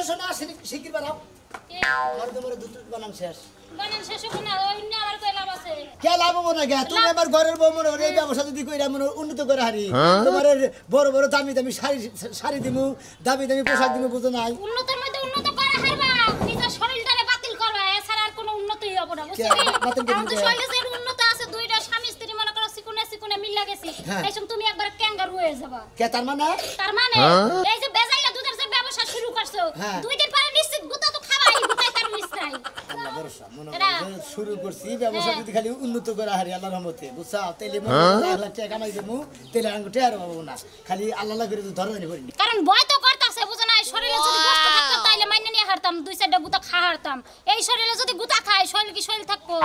শোনা শিগগির বানাও আর তোমার দুধ বানান শেষ কোনা অন্য আমার কই লাভ আছে কে লাভ হবে না কে তুমি আমার ঘরের বউ মনে এই ব্যবসা যদি কইরা মনে উন্নত করে হারি তোমার বড় বড় দামি দামি শাড়ি দিমু দামি দামি পোশাক দিমু বুঝো নাই উন্নতের মধ্যে উন্নত করে হারবা নিজের শরীরটারে বাতিল করবা এছাড়া আর কোনো উন্নতিই হবে না বুঝছো আমাদের শরীরে যে উন্নত আছে দুইটা স্বামী স্ত্রী মনে করো সিকুনে মিল লাগেছি এইসব তুমি একবার ক্যাঙ্গারু হয়ে যাবা কে তার মানে এই যে বেজাইলা দুধের যে ব্যবসা শুরু করছো দুই দিন পরে নিশ্চিত গুতা তো খাবাই গুতাই তার মিস নাই আল্লাহ ভরসা মনে শুরু করছি ব্যবসা যদি খালি উন্নত করে হারি আল্লাহর রহমতে বুঝছা তেলে মনে 1 লাখ টাকা কামাই দেবো তেলে আঙ্গুটে আর পাবো না খালি আল্লাহ করে ধরে ধরে করিনি কারণ ভয় তো করতাছে বুঝো না শরীরে যদি গোশত থাকতো তাইলে মাইনে নিয়ে হারতাম 2-4টা গুতা হারতাম এই শরীরে যদি গুতা খায় শরীর কি শরীর থাকবো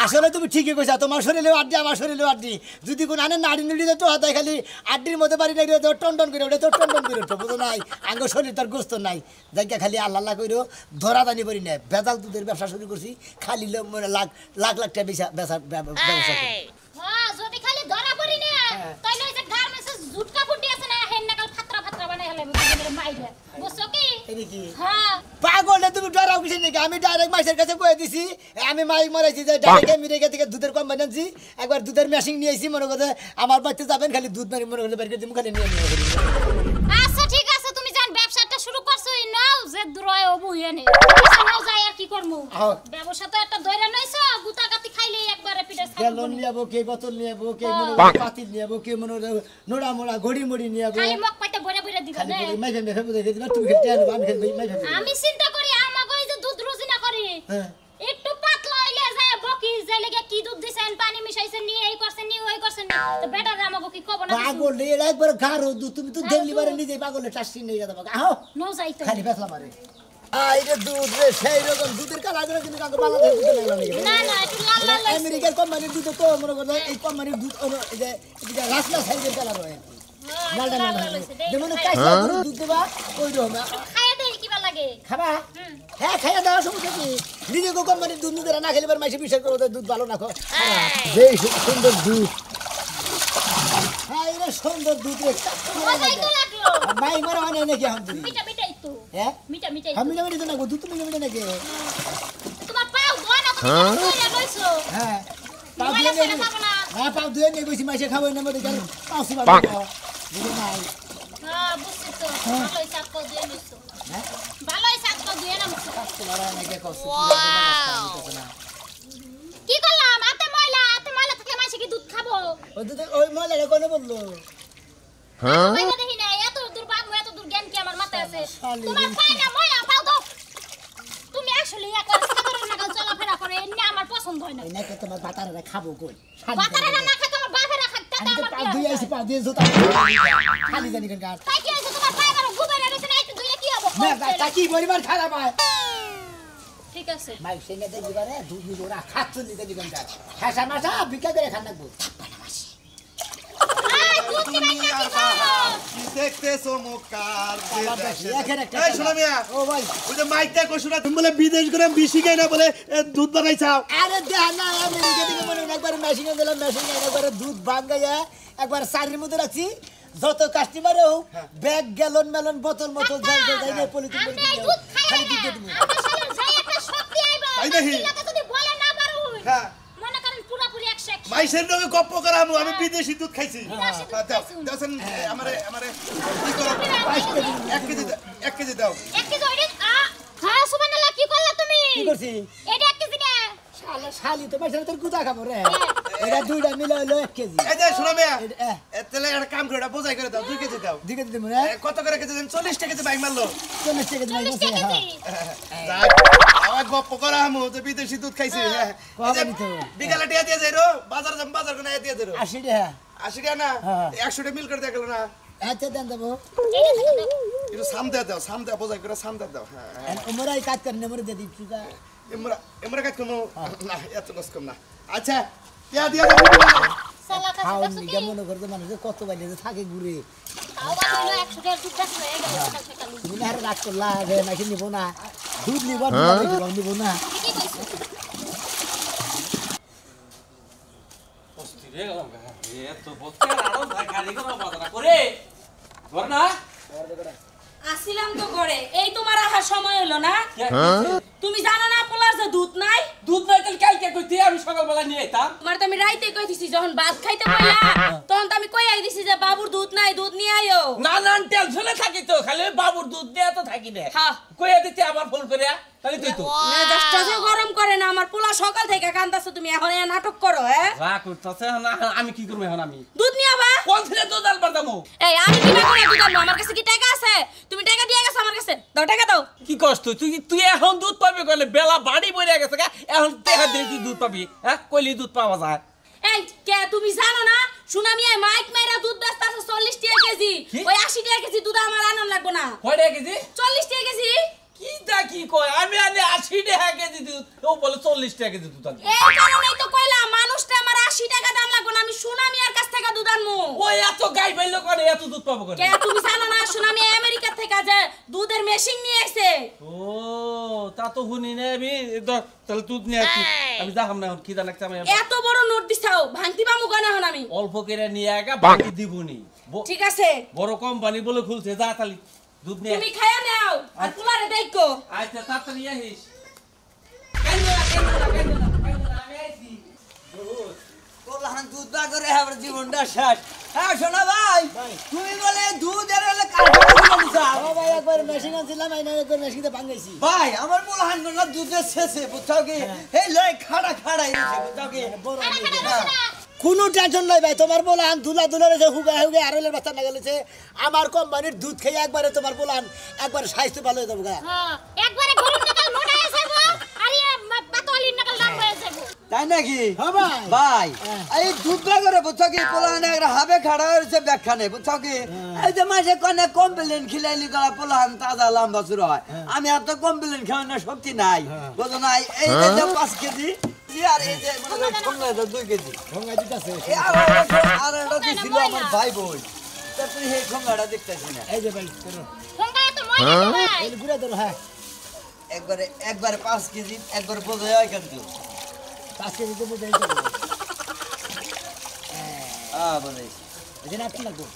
আসলে তুমি ঠিকই কইছা তোমার শরীরে আড্ডি আমার শরীরে আড্ডি যদি কোন আনে নাড়ি নিড়ি তো হাতায় খালি আড্ডির মধ্যে বাড়ি নাই তো টন করে ওটা তো টন করে তো বুঝো নাই আঙ্গ শরীর তার গোশত নাই জায়গা খালি আল্লাহ আল্লাহ কইরো ধরা দানি করি না ভেজাল দুধের ব্যবসা শুরু করছি খালি লাখ লাখ লাখ টাকা ব্যবসা হ্যাঁ যদি খালি ধরা পড়ি না তাইলে ওই যে গার্মেন্টস জুট কাপড় দিয়েছে না হেন্নাকাল ফাতরা বানাই হলে বুঝিয়ে মাইরে বুঝছো কি এই কি হ্যাঁ পাগল না তুমি ডরাও কিছু নাকি আমি ডাইরেক্ট মাইসের কাছে কয়ে দিছি আমি মাইক মারাইছি যে ডাইরেক্ট আমি রেগে থেকে দুধের কোম্পানি আনছি একবার দুধের মেশিন নিয়ে আইছি মনে করে আমার বাচ্চা যাবেন খালি দুধ মারি মনে করে বের করে দিমু খালি নিয়ে আচ্ছা ঠিক আছে তুমি জান ব্যবসাটা শুরু করছো নাও যে দূরয় ওবু এনে নাও যাই আর কি করমু ব্যবসা তো একটা দইরা নইছো গুতা গাতি খাইলে একবারে পিঠে ছাড়বো গেলন নিয়াবো কে বোতল নিয়াবো কে মনে পাতিল নিয়াবো কে মনে নোড়া মোড়া ঘড়ি মুড়ি নিয়াবো খালি মক পাইতে বড় বড় দিবা না খালি মাইফে মেফে বুঝে দিবা তুমি খেতে আনো আমি খেতে মাইফে আমি চিন্তা করি আমাগো এই যে দুধ রুজি না করি একটু পাতলা হইলে যায় বকি যাই লাগে কি দুধ দিছেন পানি মিশাইছেন নি এই করছেন নি ওই করছেন নি তো বেটা আমাগো কি কব না পাগল রে একবার গারো দুধ তুমি তো দেখলি বারে নিজে পাগলে টাসি নিয়ে যাবা আও নো যাইতো খালি ফেসলা মারে আইরে দুধ রে সেই রকম দুধের কালার করে কিন্তু কাকে বাংলাদেশ দুধ লাগলা নাকি না না একটু লাল লাল আমেরিকার কোম্পানির দুধ তো মনে করো এই কোম্পানির দুধ এই যে এটা রাসনা সাইজের কালার হয় লাল লাল যেমন কাইসা দুধ দেবা ওই রকম খায়া দেই কিবা লাগে খাবা হ্যাঁ খায়া দাও সমস্যা কি নিজে কোম্পানির দুধ নিতে না খেলে বার মাইসে বিশ্বাস করো দুধ ভালো না খো যে সুন্দর দুধ আইরে সুন্দর দুধ রে মজাই তো লাগলো মাই মারা হয় নাকি হাম তুমি মিঠা মিঠাই তো হ্যাঁ মিঠা মিঠাই আমি না মিঠা না গো দুধ তুমি মিঠা নাকি তোমার পাও ধোয়া না তুমি কইরা লইছো হ্যাঁ পাও দিয়ে নে হ্যাঁ পাও দিয়ে নে কইছি মাইসে খাবো না মতে কারণ পাও সিবা বুঝো নাই হ্যাঁ বুঝছি তো ভালোই সাত কো দিয়ে নিছো হ্যাঁ ভালোই সাত কো দিয়ে নামছো তোমার নাকি কষ্ট কি করলাম আতে ময়লা থাকলে মাইসে কি দুধ খাবো ওই ময়লাটা কোনে বললো হ্যাঁ ময়লা দেখি না এত দূর বাবু এত দূর জ্ঞান কি আমার মাথায় আছে তোমার পায় না ময়লা পাও দাও তুমি আসলে একবার সাধারণ নাগাল চলাফেরা করে এমনি আমার পছন্দ হয় না এই নাকি তোমার বাতারাটা খাবো কই বাতারা না খাই তোমার বাপেরা খাইতে আমি তো পা দিয়ে আইছি পা দিয়ে জুতা খালি জানি কেন কার তাই কি আছে তোমার পায় কারো গুবারে রইছে না একটু দুইলে কি হবে না তা কি পরিবার খারাপ হয় ঠিক আছে মাই সেনে দেখি বারে দুধ ওরা খাচ্ছুন নিতে দিবেন কার হাসা মাসা বিকা করে খান লাগবো দেখতেছো মুকার এই শোনো মিয়া ও ভাই ওই যে মাইকটা কইছো না তুমি বলে বিদেশ করে বিশি গায় না বলে দুধ বানাইছাও আরে দেখ না আমেরিকা থেকে মনে একবার মেশিনে দিলাম মেশিনে একবার দুধ ভাঙাইয়া একবার সারির মধ্যে রাখছি যত কাস্টমার হোক ব্যাগ গ্যালন মেলন বোতল মতল যাই যাই না পলিথিন আমি এই দুধ খাই না আমার শরীর যাই একটা শক্তি আইবা তাই নাকি যদি বলে না পারো হ্যাঁ মনে করেন পুরোপুরি 100 মাইসের লগে গপ্প করা আমি বিদেশি দুধ খাইছি দাও আমারে কি করো 1 কেজি দাও 1 কেজি ওইটা হ্যাঁ সুবহানাল্লাহ কি করলা তুমি কি করছি এটা 1 কেজি না শালা শালি তো মাইসের তোর গুদা খাবো রে এটা দুইটা মিলে হলো 1 কেজি এই যে শোনো মিয়া তাহলে একটা কাম করে বোঝাই করে দাও 2 কেজি দাও 2 কেজি দেব রে কত করে কেজি দেন 40 টাকা কেজি বাইক মারলো 40 টাকা দিই বসে হ্যাঁ আমার গপ্প করা আমু তো বিদেশি দুধ খাইছি হ্যাঁ বিকালে টিয়া দিয়ে যাই রো বাজার কোনা দিয়ে যাই রো 80 টাকা 80 টাকা না 100 টাকা মিল করে দেখলো না আচ্ছা দেন দেবো একটু সামদা বোঝাই করে সামদা দাও হ্যাঁ ওমরাই কাজ করে নেমরে দে দিই তুই এমরা কাজ কোনো না এত কষ্ট কম না আচ্ছা টিয়া দিয়া দাও সালা কাছে খাও দেখছো নি কি কেমন করতে মানুষ কত বাইরে থাকে ঘুরে খাও বানাইলো 100 টাকা দুধ দাস হয়ে গেল সকাল সকাল তুমি না রাত করলা রে নাকি নিব না দুধ নিব নিব না কি কইছো অস্থির হয়ে গেলাম এ তো বক্তা আরো গাড়ি করা বাধা করে ধর না আসিলাম তো ঘরে, এই তোমার আহার সময় হলো না? তুমি জানো না পোলার যে দুধ নাই? দুধ নাই তাহলে কালকে কইতে আমি সকালবেলা নিয়ে আইতাম। তোমার তো আমি রাইতে কই দিছি, যখন ভাত খাইতে বললা তখন তো আমি কই আই দিছি যে বাবুর দুধ নাই, দুধ নিয়ে আইও। নানান টেনশনে থাকি তো, খালি বাবুর দুধ নিয়ে তো থাকি না। হ্যাঁ কইয়া দিতে আবার ফোন করিয়া তাহলে তুই তো মেজাজটা যে গরম করে না, আমার পোলা সকাল থেকে কান্দাছো, তুমি এখন এ নাটক করো। হ্যাঁ রাগ করতেছে না, আমি কি করব এখন? আমি দুধ নিয়ে আবা কোন ছেলে দুধ আনবার দামু? এই আমি কি করে দুধ আনবো? আমার কাছে কি টাকা আছে? তুমি টাকা দিয়ে গেছো আমার কাছে, দাও টাকা দাও। কি কষ্ট তুই? তুই এখন দুধ পাবি কইলে বেলা বাড়ি বইরা গেছে গা, এখন টাকা দিয়ে তুই দুধ পাবি? হ্যাঁ কইলি দুধ পাওয়া যায়? এই কে তুমি জানো না সুনামি মাইক মাইরা দুধ বেচতে আছে 40 টাকা কেজি, ওই 80 টাকা কেজি দুধ আমার আনন্দ লাগবে না। কয় টাকা কেজি? 40 টাকা কেজি। কি দা কি কয়? আমি আনি 80 টাকা কেজি দুধ, ও বলে 40 টাকা কেজি দুধ আনবি। এই কারণেই তো কইলাম মানুষটা আমার 80 টাকা দাম লাগবে না, আমি সুনামিয়ার কাছ থেকে দুধ আনমু। ওই এত গাই বাইলো করে এত দুধ পাবো করে? কে তুমি জানো না সুনামি আমেরিকা থেকে যে দুধের মেশিন নিয়ে আইছে? ও তা তো শুনি না আমি। তাহলে দুধ নিয়ে আসি, আমি যাহাম না এখন। কি জানাচ্ছে আমি এত বড় নোট দিছাও, ভাঙতি পামু কেন এখন আমি? অল্প করে নিয়ে আগা বাকি দিবনি। ঠিক আছে বড় কোম্পানি বলে খুলছে, যা তালি দুধ নিয়ে। তুমি খায়া নাও আর পোলারে দেখো। আচ্ছা তাড়াতাড়ি আসিস। বললাম দুধ না করে আমার জীবনটা শেষ। হ্যাঁ শোনা ভাই, তুমি বলে দুধ এর হলে ভাই একবার মেশিন আনছিলাম, আইনা একবার মেশিনতে ভাঙাইছি। ভাই আমার বলা হান না দুধের শেষে বুঝছাও কি এই লয় খাড়া খাড়াই রয়েছে বুঝছাও কি। কোনো টেনশন নাই ভাই, তোমার বলান দুলা দুলা রয়েছে, হুগা হুগে আরলের বাচ্চা না গেলেছে। আমার কোম্পানির দুধ খেয়ে একবারে তোমার বলান একবার স্বাস্থ্য ভালো হয়ে যাবো গা। হ্যাঁ একবারে গরুর নাকাল মোটা হয়ে যাবো আর ইয়া পাতলির নাকাল লাল হয়ে যাবো। তাই নাকি? হ্যাঁ ভাই। ভাই এই দুধ না করে বুঝছাও কি পোলাহান একটা হাবে খাড়া হয়েছে ব্যাখ্যা নেই বুঝছাও কি। এই যে মাসে কনে কমপ্লেন খিলাইলি করা পোলাহান তাজা লম্বা শুরু হয়। আমি এত কমপ্লেন খাওয়ার না শক্তি নাই বুঝো না। এই যে 5 কেজি আর এই যে মনে হয় ঠোঙ্গা 2 কেজি ঠোঙ্গা দিতেছে। আর এটা ছিল আমার ভাই বোন। তারপরে এই ঠোঙ্গাটা দেখতেছি না। এই যে ভাই করো ঠোঙ্গা এত ময়লা ভাই। এই ঘুরে ধরো। হ্যাঁ একবারে 5 কেজি একবার বোঝা হয় কিন্তু। 5 কেজি দেবো দেই দেবো। বলে এই যে আপনি লাগবো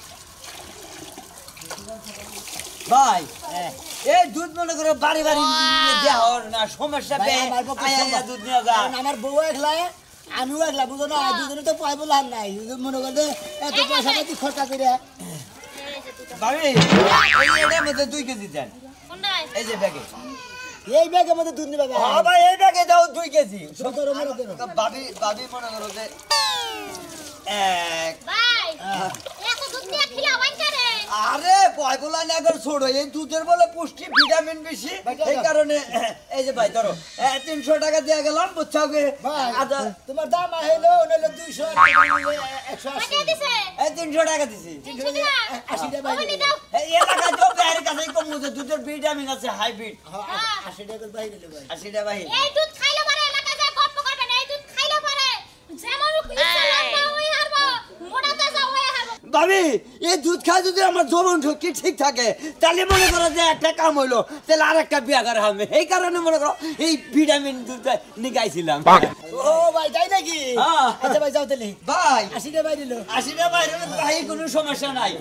ভাই এই দুধ মনে করো বাড়ি বাড়ি দেওয়া হয় না, সমস্যা ভাই, আমার পক্ষে সম্ভব। দুধ নিয়ে যা। কারণ আমার বউ একলা, আমিও একলা, বুঝো না। দুজনে তো পাই বললাম নাই, মনে করতে এত পয়সা পাতি খরচা করে। ভাবি এই এটার মধ্যে 2 কেজি দেন। কোনটায়? এই যে ব্যাগে। এই ব্যাগের মধ্যে দুধ নিবে ভাই। ভাই এই ব্যাগে দাও 2 কেজি। ধরো, মনে ধরো। ভাবি মনে করো যে এক ভাই এত দুধ দিয়ে খিলা বাইন করে। আরে ভয় বলা না করে ছোড়ো, এই দুধের বলে পুষ্টি ভিটামিন বেশি, এই কারণে এই যে ভাই ধরো 300 টাকা দিয়ে গেলাম বুঝছাও কি। ভাই আচ্ছা তোমার দাম হইলো নইলো 200 180। কত দিছে? এই 300 টাকা দিছি। 300 টাকা। 80 টাকা ওই নি দাও। এই এলাকা তো বাইরে কাছে কম মধ্যে দুধের ভিটামিন আছে হাইব্রিড। 80 টাকা বাইরে দিলে ভাই। 80 টাকা ভাই। এই দুধ খাইলে পরে এলাকা যায় গপ্প করবে না। এই দুধ খাইলে পরে যেমন ইচ্ছা লাগবে ওই হারবো, মোটা তাজা হয়ে হারবো। ভাবি এই দুধ খায় যদি আমার জবন শক্তি ঠিক থাকে তাহলে মনে করো যে একটা কাম হইলো, তাহলে আরেকটা বিয়া করে হবে। এই কারণে মনে করো এই ভিটামিন দুধ নিগাইছিলাম। ও ভাই তাই নাকি? হ্যাঁ। আচ্ছা ভাই যাও তাহলে। ভাই 80 টাকা বাইরে দিলো। 80 টাকা বাইরে ভাই কোনো সমস্যা নাই।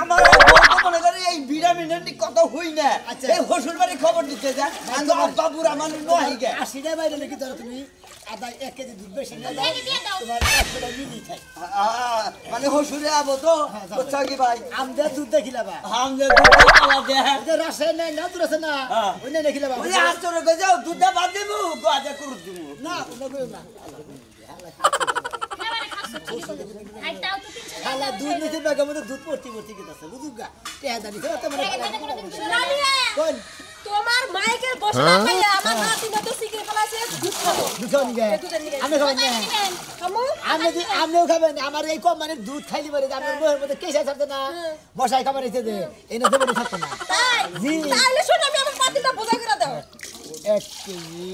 আমার বউ তো মনে করে এই ভিটামিনের কত হই না। আচ্ছা। এই শ্বশুর বাড়ি খবর দিতে যা বাবুর আমার নয় গে। 80 টাকা বাইরে লিখি ধরো তুমি। আদা 1 কেজি দুধ বেশি না দাও, কেজি দিয়ে দাও। তোমার 1 টাকা মিলি খাই। মানে শ্বশুরে আবো তো বুঝছো কি ভাই। আমদের দুধ দেখিলা বা। আমাদের দুধটা পাওয়া যায়। ওই যে রাসায়নিক নাই না, দুধ আছে না, হ্যাঁ। ওই না দেখিলা বা। ওই আশ্চর্য করে যাও দুধটা বাদ দেবো গাজা করে দেবো। না ওটা কইও না। এবারে খাচ্ছ ঠিক আছে। আই তাও তো 300 টাকা। শালা দুধ নিতে ব্যাগের মধ্যে দুধ ভর্তি ভর্তি কেটেছে, বুঝুক গা। টেহা জানি তো তোমার কোন তোমার মাইকের বসে না খাইয়া আমার নাতি তো শিখে ফেলাছে দুধ খাবো। দুধ খাওয়া নিবে? আমি খাবেন না। খামু আপনিও খাবেন। আমার এই কোম্পানির দুধ খাইলি পারে আমার বউয়ের মধ্যে কেসা থাকতো না, মশাই খাবার এসে দে এনে দেবে থাকতো না। তাই জি তাইলে শোনো আমি আমার পাতিটা বোঝা করে দাও। 1 কেজি।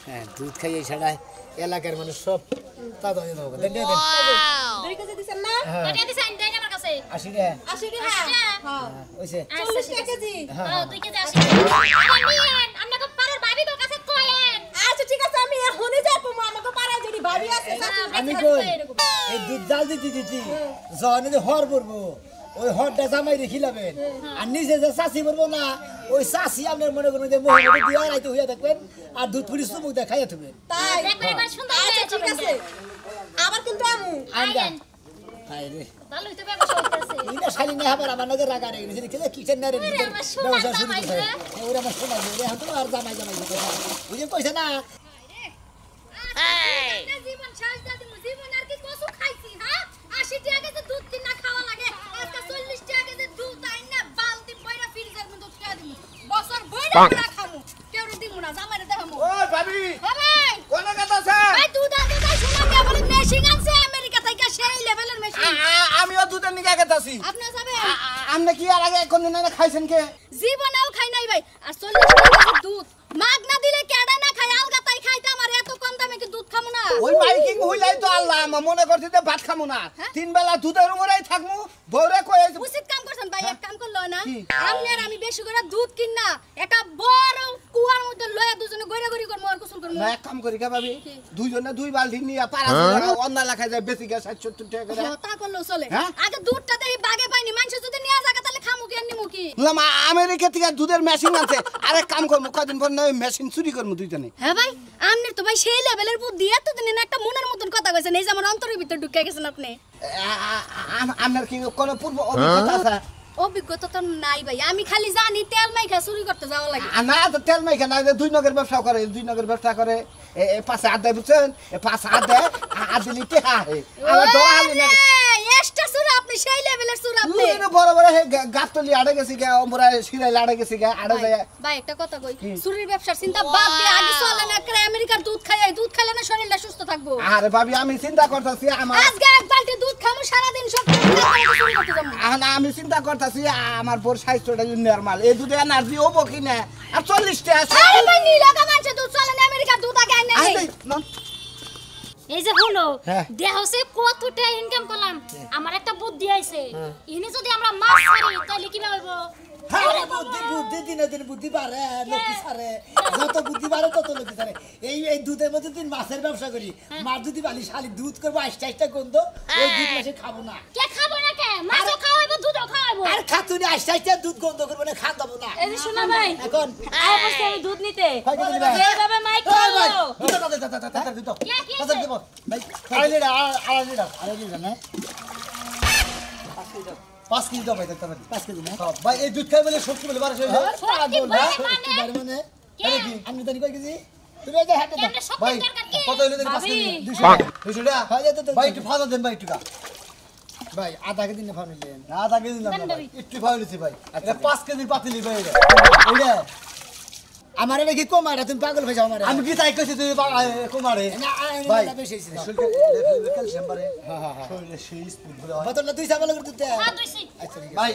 হ্যাঁ দুধ খাইয়ে ছাড়া এলাকার মানুষ সব তাজা হয়ে যাবে। দেন দেন 2 কেজি দিছেন না? কত দিছে আইন দেন আমার কাছে। 80 টাকা 80 টাকা। হ্যাঁ হইছে। 40 টাকা কেজি। হ্যাঁ 2 কেজি 80 টাকা। আরে নিয়েন, আপনাকে পাড়ার ভাবি তো কাছে কয়েন। আচ্ছা ঠিক আছে আমি এখনই যাবো, আমাকে পাড়ায় যদি ভাবি আছে আমি কই এই দুধ জাল দিতে দিতে যখন যে হর পড়বো ওই হটটা জামাই রেখে লাবেন আর নিজে যে চাষি করবো না ওই চাষি আপনার মনে করবেন যে মোহাম্মদ দিয়ে রাইতে হইয়া থাকবেন আর দুধ পুরি চুমুক দিয়ে খাইয়া থাকবেন তাই দেখবেন এবার সুন্দর আচ্ছা হয়েছে ঠিক আছে আবার কিন্তু আমু আইডা হাই রে ভালোই তো ব্যবসা হইতাছে ইনা শালি না আবার আমার নজর রাগা রে গেছে কি কিচেন না রে ওরে আমার সোনা ব্যবসা শুরু জামাই করে রে। ওরে আমার শোনা রে এখন তো আর জামাই বুঝে কইছে না জীবন শেষ দাদি জীবন আর কি কসু খাইছি হ্যাঁ 80 টাকা কেজি দুধ কিনা খাওয়া লাগে আজকে 40 টাকা কেজি দুধ আইনা বালতি পয়রা ফ্রিজের মধ্যে ঢুকা দিমু বছর বইরা খামু কেউ দিমু না জামাইরে দেখামু ওই ভাবি ভাই কোন কথা আছে ভাই দুধ আনতে যাই শোনা কে বলে মেশিন আনছে আমেরিকা থেকে সেই লেভেলের মেশিন আমিও দুধের নিকে গেতাছি আপনি যাবেন আপনি কি আর আগে কোন দিন খাইছেন কে জীবনেও খাই নাই ভাই আর 40 টাকা কেজি দুধ মাগ না দিলে কেডা না খাই আলগা তাই খাইতে আমার এত কম দামে কি দুধ খামু না ওই মাইকিং হইলাই তো আল্লাহ আমার মনে করছি যে ভাত খামু না তিন বেলা দুধের উপরেই থাকমু বউরে কই উচিত কাম করছেন ভাই এক কাম করলো না আপনি আর আমি বেশি করে দুধ কিন না একটা বড় কুয়ার মধ্যে লয়া দুজনে গড়া গড়ি করমু আর গোসল করমু না এক কাম করি কে ভাবি দুইজনে দুই বালতি নিয়ে পারা অন্য লেখা যায় বেশি গে 60-70 টাকা করে তা করলো চলে হ্যাঁ? আগে দুধটা দেখি বাগে পাইনি মানুষ যদি নিয়ে যাবে তাহলে খামু কি আর নিমু কি বললাম আমেরিকা থেকে দুধের মেশিন আছে আরেক কাম করবো কদিন পর নয় মেশিন চুরি করবো দুইজনে হ্যাঁ ভাই আমনের তো ভাই সেই লেভেলের বুদ্ধি এত দিনে না একটা মনের মতন কথা কইছেন এই যে আমার অন্তরের ভিতর ঢুকে গেছেন আপনি আপনার কি কোনো পূর্ব অভিজ্ঞতা আছে অভিজ্ঞতা তো নাই ভাই আমি খালি জানি তেল মাইখা চুরি করতে যাওয়া লাগে না তো তেল মাইখা না দুই নগের ব্যবসা করে দুই নগের ব্যবসা করে পাশে আড্ডায় বুঝছেন পাশে আড্ডায় আদিলি টেহা আমার দোয়া হালি না এক্সট্রা চুরি আপনি সেই লেভেলের চুরি আপনি বড় বড় গাতলি আড়ে গেছি গে আমরা সিরাইল আড়ে গেছি গে আড়ে যায় ভাই একটা কথা কই চুরির ব্যবসার চিন্তা বাদ দিয়ে আগে চলে না করে আমেরিকার দুধ খাই দুধ খাইলে না শরীরটা সুস্থ থাকবো আরে ভাবি আমি চিন্তা করতেছি আমার আজকে এক বালতি দুধ খামু সারা দিন সব চুরি করতে যাবো আমি চিন্তা করতেছি আমার বোর স্বাস্থ্যটা নরমাল এই দুধে এনার্জি হবো কিনা আর 40 টাকা আরে ভাই নীলকা মানুষ দুধ চলে না আমেরিকার দুধ আগে আনে এই যে হলো দেহসে কতটা ইনকাম করলাম আমার একটা বুদ্ধি আইছে ইনি যদি আমরা মাছ ছাড়ি তাহলে কি হইব আরে বুদ্ধি বুদ্ধি দিনে দিনে বুদ্ধি বাড়ে লোকি সারে যত বুদ্ধি বাড়ে তত লোকি সারে এই দুধের মধ্যে দিন মাছের ব্যবসা করি মাছ যদি বালি শালি দুধ করবো 28টা গন্ধ ওই দুধ মাসে খাবো না কে খাবো না কে মাছও খাওয়াইবো দুধও খাওয়াইবো আর খাতুনি 28টা দুধ গন্ধ করবো না খা দেবো না এই যে শোনা ভাই এখন আয় বসে আমি দুধ নিতে কয় কেজি নিবা? এইভাবে মাইক এই ভাই, করো দুটো দাও, দাও, দাও, দাও, দাও, দাও, কে, কে, দাও, দাও, দেবো। ভাই, আড়াই লিটার, আড়াই লিটার না? 5 কেজি দাও ভাই, দেখতে পারি। 5 কেজি না? ভাই এই দুধ খাই বলে শক্তি বলে বারো হ্যাঁ, সত্যি পাগল, বলে হ্যাঁ? মানে? সত্যি বলে মানে? কে? আরে কি, আপনি জানি কয় কেজি? তুমি এই যে হাতে দাও। এমনি সব ভাই দরকার কি কত হইলো দেখি 5 কেজি ভাবি। 200 টাকা 200 টাকা হ্যাঁ, এই তো, ভাই একটু ফাঁদা দেন ভাই একটু ভাই, আধা কেজি না ফাউনি দেন। না তা কেজি দিলাম না দেন ভাই ভাবি। একটু ফাউলিছি ভাই এটা 5 কেজি পাতিলি ভাই এটা ওইটা আমার এটা কি কম আর তুমি পাগল হয়ে যাও আমার আমি কি তাই কইছি তুই কুমারে না ভাই না বেশি হইছে দাও। ক্যালসিয়াম বারে শরীরে সেই স্পিড বলে হয় বোতলটা 2 চাপালে করে দিতে হ্যাঁ দুইছি আচ্ছা ঠিক আছে ভাই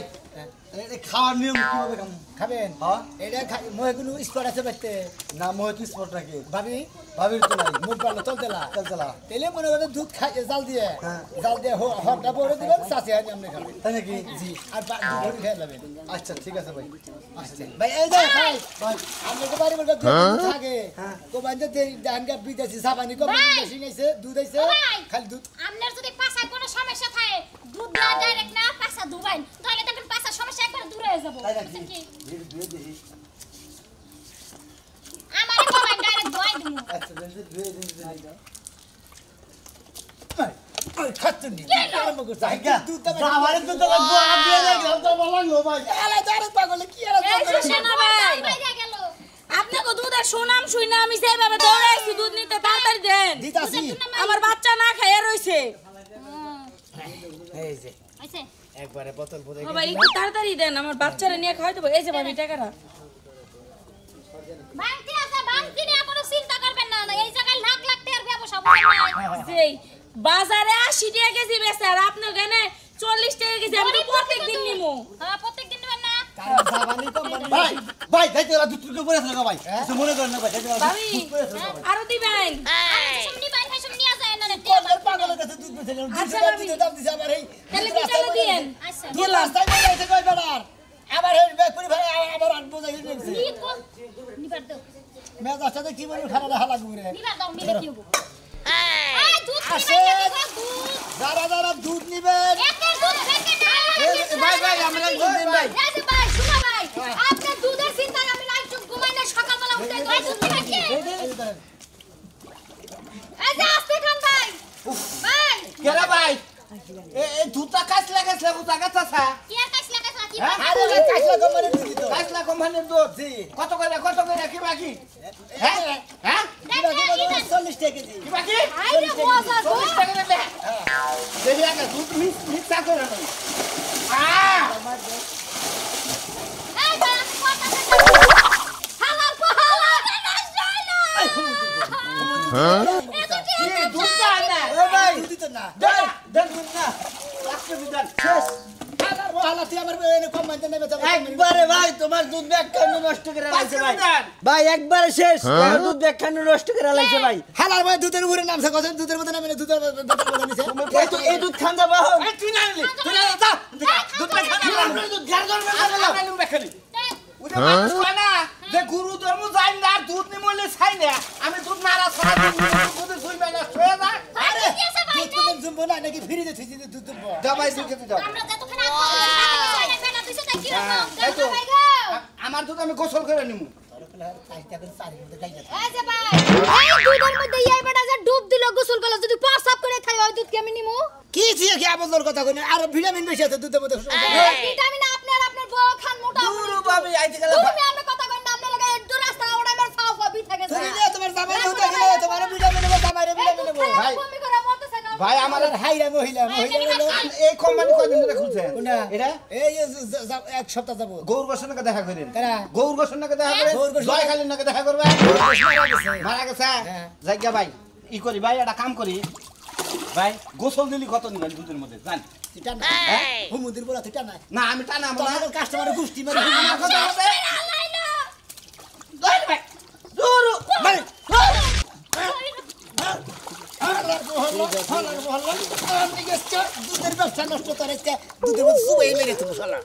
এই খাওয়ার নিয়ম কিভাবে কাম খাবেন হ্যাঁ এটা মহে কোনো স্পট আছে বাইতে না মোহিত স্পট রাখি ভাবি ভাবির তো নাই মুখ পারলো চলতে না চল চলা তেলে মনে করে দুধ খাই জাল দিয়ে হ্যাঁ। জাল দিয়ে হরটা পরে দিবেন চাষি হানি আপনি খাবেন তাই নাকি জি আর দুধ খেয়ে নেবেন আচ্ছা ঠিক আছে ভাই আচ্ছা ভাই এই যে খাই আপনি তো বাড়ি বলতে থাকে কোবান যে ধান গা বিদেশি সাবানি কম ভাই। মেশিন আইছে দুধ আইছে ভাই। খালি দুধ আপনার যদি পাছায় কোনো সমস্যা থাকে দুধ দেওয়া ডাইরেক্ট না পাছা দুবাইন তাহলে দেখবেন পাছার সমস্যা একবার দূর হয়ে যাবো তাই নাকি? বুঝছেন কি আমারে কমাই ডাইরেক্ট দোয়াই দিমু আচ্ছা ধুয়ে দিন খাচ্ছেন আরম্ভ করছে দুধ আমারে তো তো লাগবো আপনি লাগবে তো ভালো লাগলো ভাই আলা দাঁড়ে পাগলে কি আর এই যে শোনা ভাই বাইরে গেল আপনাকে দুধের সুনাম শুই না আমি সেইভাবে দৌড়াইছি দুধ নিতে তাড়াতাড়ি দেন দিতাছি আমার বাচ্চা না খাইয়া রইছে এই যে আইছে একবারে বোতল পরে বাবা একটু তাড়াতাড়ি দেন আমার বাচ্চারা নিয়ে খাওয়াই দেবো এই যে ভাবি টাকাটা বাংতি আছে বাংতি নিয়ে কোনো চিন্তা করবেন না এই জায়গায় লাখ লাখ টাকার ব্যবসা বলেন যেই বাজারে 80 টাকা কেজি বেচে আর আপনার গানে 40 টাকা কেজি আমি তো প্রত্যেকদিন নিমু হ্যাঁ প্রত্যেকদিন নেবেন না কারণ সাবানি কম ভাই ভাই যাইতে ওরা দুধ টুকু করে আছে ভাই কিছু মনে করেন না ভাই যাইতে ওরা ভাবি দুধ করে আছে ভাই আরো দিবেন শুননি বাইরে হাসুম নিয়ে যায় না রে কোন পাগলের কাছে দুধ বেচেন আচ্ছা, দুধ ভাবি। দাম দিছে আমার এই তাহলে বিকালে দিয়েন আচ্ছা দুধ রাস্তায় নিয়ে যাইতে কই বেড়ার আবার এই ব্যাকুরি ভাই আবার আট বোঝাই দিয়েছে কি কো নিবার দাও মেজাজটা তো কি বলবো খারাপ হালা ঘুরে নিবার দাও নিলে কি হবো এই দুধ আসে। নিবে দুধ যারা যারা দুধ নিবেন একের দুধ ফেকে না ভাই আমরা দুধ দিন ভাই এই যে ভাই শুনো ভাই আপনার দুধের চিন্তায় আমি রাত চুপ ঘুমাই না সকালবেলা উঠে ভাই দুধ খাচ্ছি এই যে আস্তে খান ভাই ভাই কেরা ভাই এ দুধটা কাছলা বুঝা গাছাছা কি আর কাছ লাগা কি আরে ভাই কাইসা কোম্পানি দিদি তো কাছলা কোম্পানির দুধ জি কত করে কি বাকি হ্যাঁ হ্যাঁ কিবা 40 টাকা কেজি কি বাকি আইরে মজা গো 40 টাকা দিলে দেখি আগে দুধ মিক্স করে নাও এই ভাই কথা হালাল পাহালা কি দুধটা না ও ভাই দিদি তো না দেন দুধ না লাস্টে বিদান শেষ হালার বহালা তুই আমার কোম্পানিতে নেবে যাবে একবারে ভাই তোমার দুধ ব্যাখ্যানো নষ্ট করে লাইছে ভাই বিদান ভাই একবারে শেষ তোমার দুধ ব্যাখ্যানো নষ্ট করে লাইছে ভাই হালার ভাই দুধের উপরে নামছে কত দুধের মধ্যে নামে দুধের মধ্যে নিছে এই দুধ খান যাবা তুই না নিলি তুই না যা দুধটা খা না দুধ ঘর ঘর না না বেখালি ওটা মানুষ কয় না যে গুরু ধর্ম যাই না দুধ নিমলে ছাই না আমি দুধ নারা ছাড়া দুধ দুই মাইনা ছয় না আরে দুধ জুম্বো না নাকি ফ্রিজে থুই দিতে দুধ জুম্বো দাও ভাই দুধ খেতে দাও আমরা যতক্ষণ আগে ফেনা দিছে তাই কি এই তো রকম ভাই গো আমার দুধ আমি গোসল করে নিমু এই যে ভাই এই দুধের মধ্যে এই বেটা যে ডুব দিল গোসল করলো যদি প্রসাব করে খাই ওই দুধ কি আমি নিমু কি ছিল কি আবলর কথা কই আর ভিটামিন বেশি আছে দুধের মধ্যে ভিটামিন আপনি আর আপনার বউ খান মোটা গুরু ভাবি আইতে গেল তুমি আমরা কথা কই না আপনার লাগে একটু রাস্তা ওড়াই মার ফাও ফাও বিথা গেছে তুমি না তোমার জামাই হতে গেলে তোমার ভিটামিন নেবো জামাইরে ভিটামিন নেবো ভাই তুমি করে মরতেছে না ভাই আমার হাইরা মহিলা এই কোম্পানি কয়দিন ধরে খুলছে কোনটা এটা এই এক সপ্তাহ যাব গৌর গোসনকে দেখা করেন কারা? গৌর গোসনকে দেখা করেন গৌর গোসন- জয় খালির নাকি দেখা করবে মারা গেছে হ্যাঁ। জায়গা ভাই ই করি ভাই একটা কাম করি ভাই গোসল দিলি কত নিবেন দুধের মধ্যে জান এটা না হুমুদির বলা তুই না না আমি টানা না তোমার কাস্টমারের গুষ্টি মারি আমার কথা হচ্ছে আলাইলো ভাই ভাই জোরু ভাই দুধের ব্যবসা নষ্ট করে দুধের মধ্যে সুবাই মেরে তুমি শালা